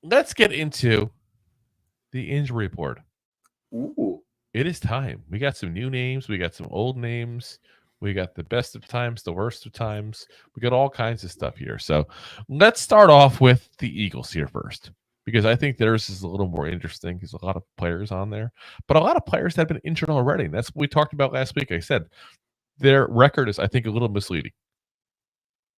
let's get into the injury report. Ooh. It is time. We got some new names. We got some old names. We got the best of times, the worst of times. We got all kinds of stuff here. So let's start off with the Eagles here first, because I think theirs is a little more interesting. There's a lot of players on there, but a lot of players have been injured already. That's what we talked about last week. I said their record is, I think, a little misleading.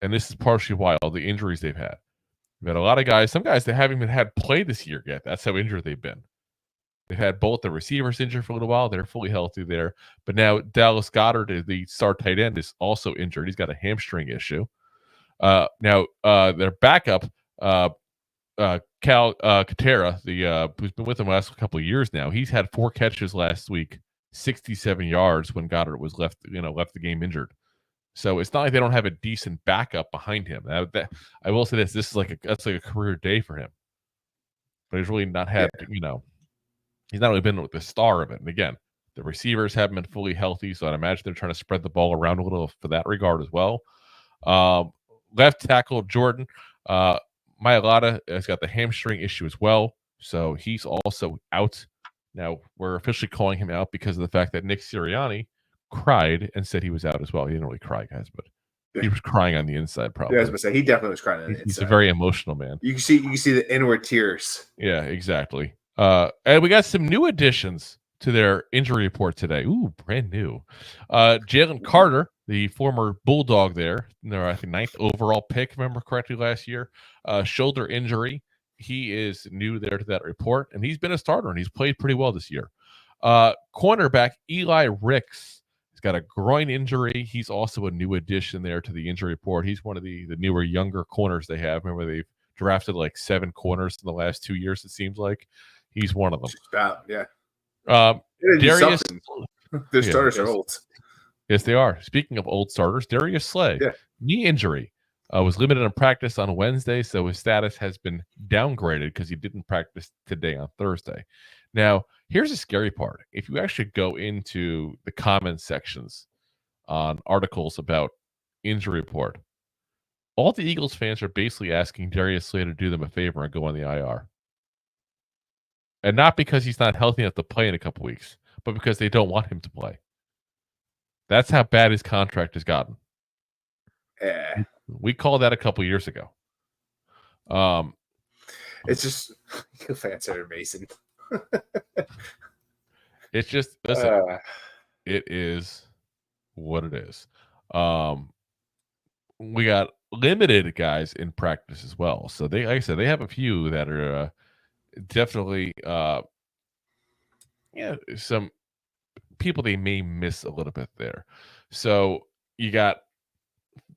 And this is partially why all the injuries they've had. We've had a lot of guys, some guys that haven't even had play this year yet. That's how injured they've been. They've had both the receivers injured for a little while. They're fully healthy there. But now Dallas Goedert, the star tight end, is also injured. He's got a hamstring issue. Now, their backup, Calcaterra, who's been with them the last couple of years now, he's had 4 catches last week, 67 yards when Goddard was left the game injured. So it's not like they don't have a decent backup behind him. I will say this is that's like a career day for him. But he's really not had, he's not really been the star of it. And again, the receivers haven't been fully healthy, so I'd imagine they're trying to spread the ball around a little for that regard as well. Left tackle Jordan Mailata has got the hamstring issue as well, so he's also out. Now, we're officially calling him out because of the fact that Nick Sirianni cried and said he was out as well. He didn't really cry, guys, but he was crying on the inside probably. Yeah, I was going to say, he definitely was crying on the inside. He's a very emotional man. You can see the inward tears. Yeah, exactly. And we got some new additions to their injury report today. Ooh, brand new. Jalen Carter, the former Bulldog there, I think 9th overall pick, if I remember correctly, last year, shoulder injury. He is new there to that report, and he's been a starter, and he's played pretty well this year. Cornerback Eli Ricks has got a groin injury. He's also a new addition there to the injury report. He's one of the newer, younger corners they have. Remember, they've drafted like 7 corners in the last 2 years, it seems like. He's one of them. About, yeah. Darius, their starters are old. Yes, they are. Speaking of old starters, Darius Slay, knee injury, was limited in practice on Wednesday, so his status has been downgraded because he didn't practice today on Thursday. Now, here's the scary part. If you actually go into the comment sections on articles about injury report, all the Eagles fans are basically asking Darius Slay to do them a favor and go on the IR. And not because he's not healthy enough to play in a couple weeks, but because they don't want him to play. That's how bad his contract has gotten. Yeah. We called that a couple years ago. It's just, you fans are amazing. It's just, listen, it is what it is. We got limited guys in practice as well. So they, like I said, they have a few that are definitely some people they may miss a little bit there. So you got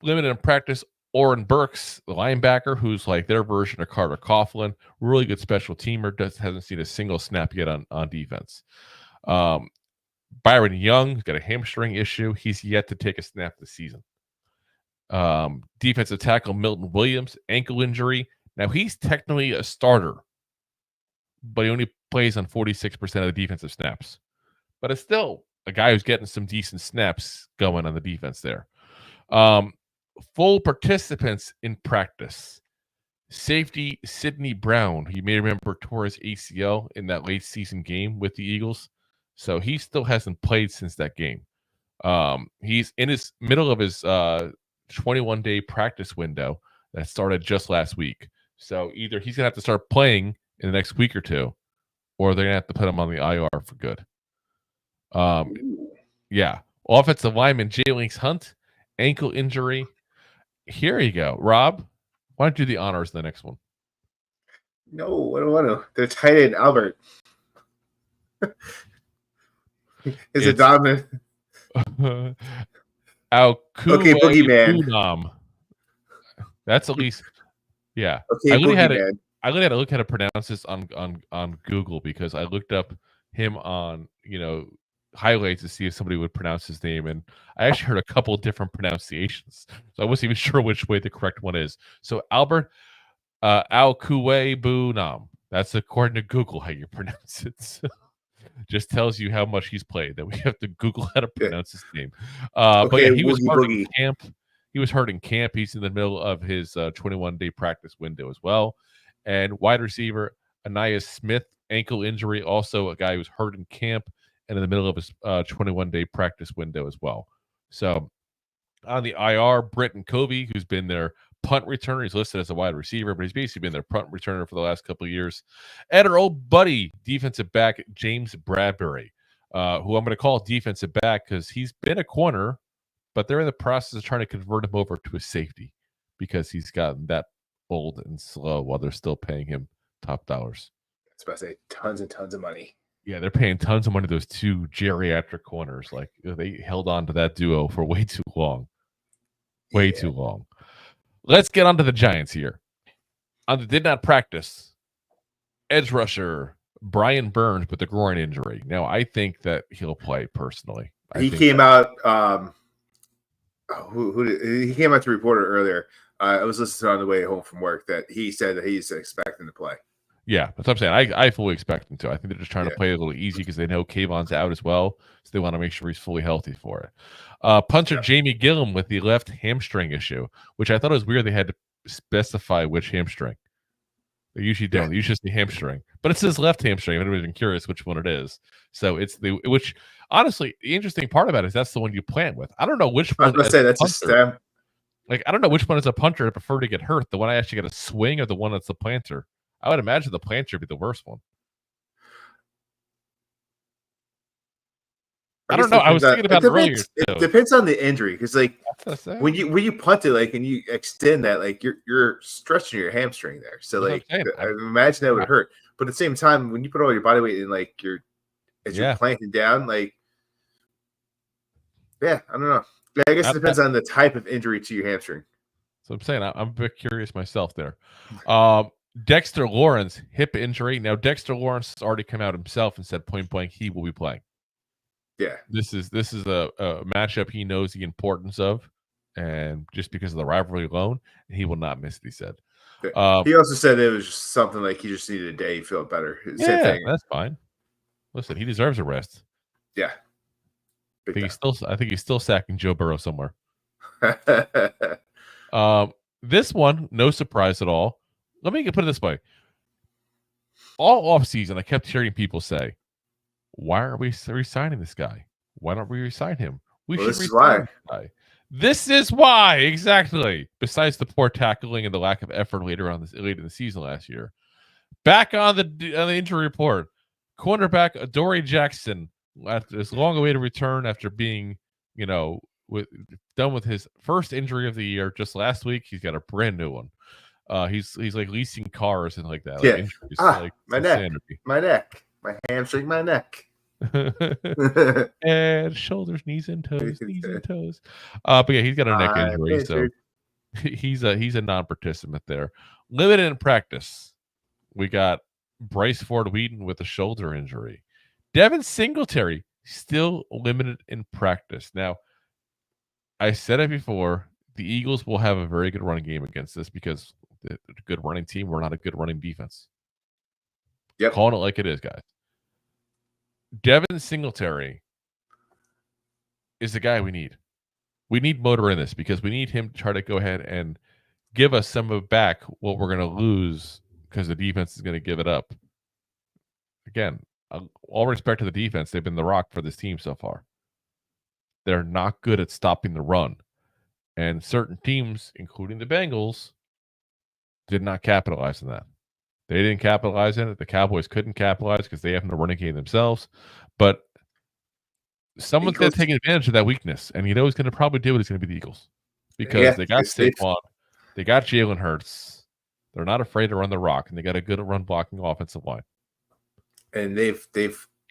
limited in practice Oren Burks, the linebacker, who's like their version of Carter Coughlin, really good special teamer, hasn't seen a single snap yet on defense. Byron Young's got a hamstring issue. He's yet to take a snap this season. Defensive tackle Milton Williams, ankle injury. Now he's technically a starter, but he only plays on 46% of the defensive snaps. But it's still a guy who's getting some decent snaps going on the defense there. Full participants in practice. Safety Sidney Brown, you may remember, tore his ACL in that late season game with the Eagles. So he still hasn't played since that game. He's in his middle of his 21-day practice window that started just last week. So either he's going to have to start playing in the next week or two, or they're going to have to put him on the IR for good. Yeah. Offensive lineman Jalen Hunt, ankle injury. Here you go. Rob, why don't you do the honors in the next one? No, I don't want to. They're tight end Albert. Is it dominant? Okay, Boogeyman. That's at least, yeah. Okay, I literally had Boogeyman. to look how to pronounce this on Google because I looked up him on highlights to see if somebody would pronounce his name, and I actually heard a couple of different pronunciations, so I wasn't even sure which way the correct one is. So Albert Alkuwe-Bunam. That's according to Google how you pronounce it. So just tells you how much he's played that we have to Google how to pronounce his name. But yeah, he was hurt in camp. He was hurt in camp. He's in the middle of his 21-day practice window as well. And wide receiver Anais Smith, ankle injury, also a guy who was hurt in camp and in the middle of his 21-day practice window as well. So on the IR, Britton Covey, who's been their punt returner. He's listed as a wide receiver, but he's basically been their punt returner for the last couple of years. And our old buddy, defensive back, James Bradbury, who I'm going to call defensive back because he's been a corner, but they're in the process of trying to convert him over to a safety because he's gotten that old and slow while they're still paying him top dollars. I was about to say tons and tons of money. Yeah, they're paying tons of money to those two geriatric corners. Like they held on to that duo for way too long. Way too long. Let's get on to the Giants here. On the did not practice, edge rusher Brian Burns with the groin injury. Now, I think that he'll play personally. He came out. He came out to report it earlier. I was listening on the way home from work that he said that he's expecting to play. Yeah, that's what I'm saying. I fully expect him to. I think they're just trying to play a little easy because they know Kayvon's out as well, so they want to make sure he's fully healthy for it. Punter Jamie Gillum with the left hamstring issue, which I thought was weird. They had to specify which hamstring. They usually don't. They usually say hamstring, but it says left hamstring. If anybody's been curious which one it is, so it's which honestly the interesting part about it is that's the one you plant with. I don't know which one. I was going to say that's a stem. Like I don't know which one is a punter I prefer to get hurt. The one I actually get a swing or the one that's the planter. I would imagine the planter would be the worst one. I don't know. I was thinking about it earlier. It depends on the injury because, like, when you punt it, like, and you extend that, like, you're stretching your hamstring there. So, like, I imagine that would hurt. But at the same time, when you put all your body weight in, like, you're planting down, like, I don't know. I guess it depends on the type of injury to your hamstring. So I'm saying I'm a bit curious myself there. Dexter Lawrence, hip injury. Now, Dexter Lawrence has already come out himself and said point blank he will be playing. Yeah. This is a matchup he knows the importance of, and just because of the rivalry alone, he will not miss it, he said. He also said it was just something like he just needed a day to feel better. Same thing. That's fine. Listen, he deserves a rest. Yeah. I think he's still sacking Joe Burrow somewhere. This one, no surprise at all. Let me put it this way. All offseason, I kept hearing people say, why are we resigning this guy? Why don't we resign him? Should resign this guy. This is why, exactly. Besides the poor tackling and the lack of effort late in the season last year. Back on the injury report, cornerback Adoree Jackson, after this long-awaited return after being, done with his first injury of the year just last week. He's got a brand new one. He's like leasing cars and like that. Like injuries, my neck, my hamstring, my neck. And shoulders, knees and toes. But yeah, he's got a neck injury, so he's a non-participant there. Limited in practice. We got Bryce Ford Wheaton with a shoulder injury. Devin Singletary still limited in practice. Now, I said it before, the Eagles will have a very good running game against this because they're a good running team. We're not a good running defense. Yep. Calling it like it is, guys. Devin Singletary is the guy we need. We need motor in this because we need him to try to go ahead and give us some of back what we're going to lose because the defense is going to give it up. Again, all respect to the defense. They've been the rock for this team so far. They're not good at stopping the run. And certain teams, including the Bengals, did not capitalize on that. They didn't capitalize on it. The Cowboys couldn't capitalize because they have no running game themselves. But someone's going to take advantage of that weakness. And you know who's going to probably do it is going to be the Eagles. Because they got Saquon. They got Jalen Hurts. They're not afraid to run the rock. And they got a good run blocking offensive line. And they've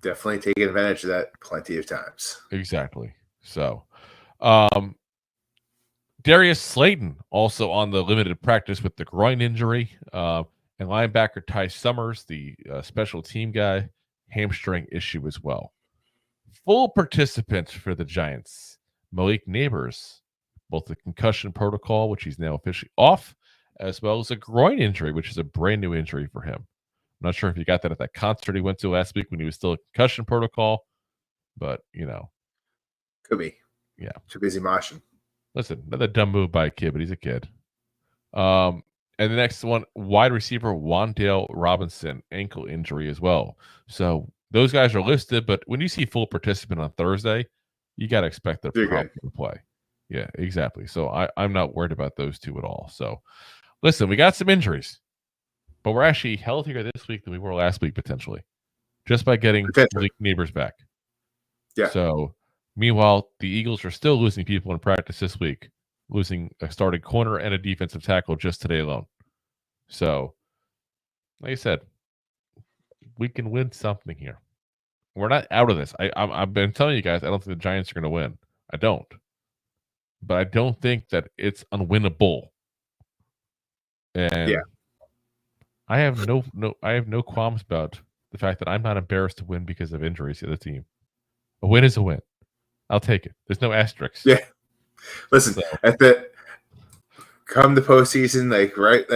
definitely taken advantage of that plenty of times. Exactly. So, Darius Slayton also on the limited practice with the groin injury. And linebacker Ty Summers, the special team guy, hamstring issue as well. Full participants for the Giants. Malik Neighbors, both the concussion protocol, which he's now officially off, as well as a groin injury, which is a brand new injury for him. I'm not sure if you got that at that concert he went to last week when he was still a concussion protocol, but, Could be. Yeah. Too busy moshing. Listen, another dumb move by a kid, but he's a kid. And the next one, wide receiver Wan'Dale Robinson, ankle injury as well. So those guys are listed, but when you see full participant on Thursday, you got to expect they're probably going to play. Yeah, exactly. So I'm not worried about those two at all. So listen, we got some injuries, but we're actually healthier this week than we were last week, potentially, just by getting Malik Neighbors back. Yeah. So meanwhile, the Eagles are still losing people in practice this week, losing a starting corner and a defensive tackle just today alone. So, like I said, we can win something here. We're not out of this. I've been telling you guys, I don't think the Giants are going to win. I don't. But I don't think that it's unwinnable. And I have no qualms about the fact that I'm not embarrassed to win because of injuries to the team. A win is a win. I'll take it. There's no asterisks. Yeah. Listen, come the postseason, right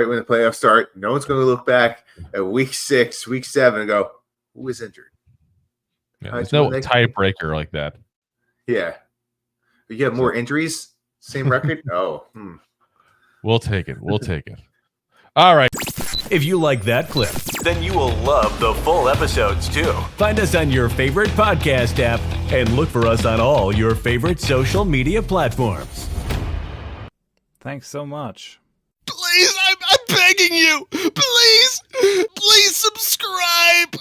when the playoffs start, no one's going to look back at week 6, week 7, and go, "Who was injured?" Yeah, there's no tiebreaker like that. Yeah, you have more injuries, same record. We'll take it. We'll take it. All right. If you like that clip, then you will love the full episodes too. Find us on your favorite podcast app and look for us on all your favorite social media platforms. Thanks so much. Please, I'm begging you. Please subscribe.